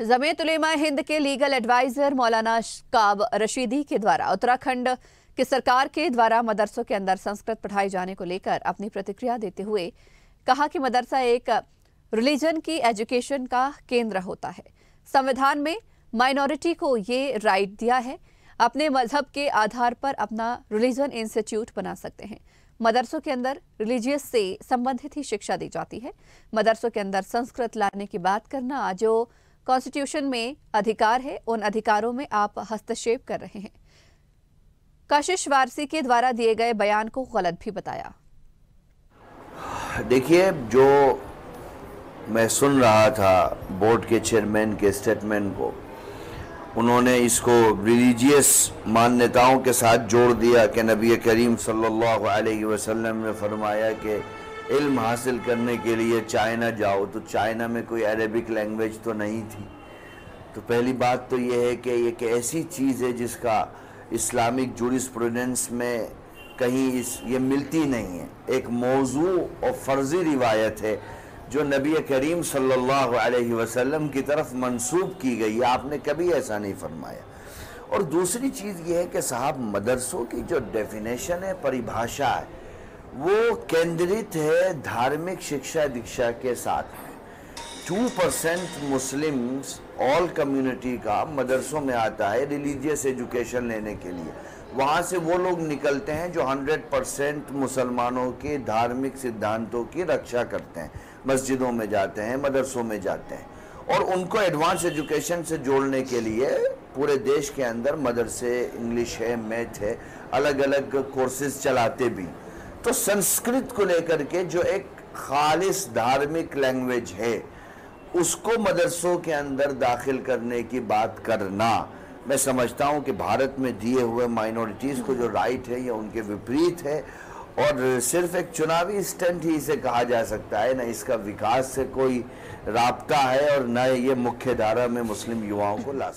जमीयत उलेमा हिंद के legal adviser मौलाना काब रशीदी के द्वारा उत्तराखंड की सरकार के द्वारा मदरसों के अंदर संस्कृत पढ़ाए जाने को लेकर अपनी प्रतिक्रिया देते हुए कहा कि मदरसा एक रिलीजन की एजुकेशन का केंद्र होता है। संविधान में माइनॉरिटी को ये राइट दिया है, अपने मजहब के आधार पर अपना रिलीजन इंस्टीट्यूट बना सकते हैं। मदरसों के अंदर रिलीजियस से संबंधित ही शिक्षा दी जाती है। मदरसों के अंदर संस्कृत लाने की बात करना जो कॉन्स्टिट्यूशन में अधिकार है, उन अधिकारों में आप हस्तक्षेप कर रहे हैं। कशिश वारसी के द्वारा दिए गए बयान को गलत भी बताया। देखिए, जो मैं सुन रहा था बोर्ड के चेयरमैन के स्टेटमेंट को, उन्होंने इसको रिलीजियस मान्यताओं के साथ जोड़ दिया कि नबी करीम सल्लल्लाहु अलैहि वसल्लम ने फरमाया कि इल्म हासिल करने के लिए चाइना जाओ, तो चाइना में कोई अरेबिक लैंग्वेज तो नहीं थी। तो पहली बात तो ये है कि ये एक ऐसी चीज़ है जिसका इस्लामिक जूरिस्प्रूडेंस में कहीं ये मिलती नहीं है। एक मौजू और फ़र्ज़ी रिवायत है जो नबी करीम सल्लल्लाहु अलैहि वसल्लम की तरफ मंसूब की गई है। आपने कभी ऐसा नहीं फरमाया। और दूसरी चीज़ ये है कि साहब, मदरसों की जो डेफिनेशन है, परिभाषा है, वो केंद्रित है धार्मिक शिक्षा दीक्षा के साथ। 2% मुस्लिम्स ऑल कम्युनिटी का मदरसों में आता है रिलीजियस एजुकेशन लेने के लिए। वहाँ से वो लोग निकलते हैं जो 100% मुसलमानों के धार्मिक सिद्धांतों की रक्षा करते हैं, मस्जिदों में जाते हैं, मदरसों में जाते हैं। और उनको एडवांस एजुकेशन से जोड़ने के लिए पूरे देश के अंदर मदरसे, इंग्लिश है, मैथ है, अलग अलग कोर्सेज चलाते भी। तो संस्कृत को लेकर के जो एक खालिस धार्मिक लैंग्वेज है, उसको मदरसों के अंदर दाखिल करने की बात करना, मैं समझता हूं कि भारत में दिए हुए माइनॉरिटीज़ को जो राइट है, ये उनके विपरीत है। और सिर्फ एक चुनावी स्टंट ही इसे कहा जा सकता है, न इसका विकास से कोई राब्ता है और न ये मुख्य धारा में मुस्लिम युवाओं को ला सकता है।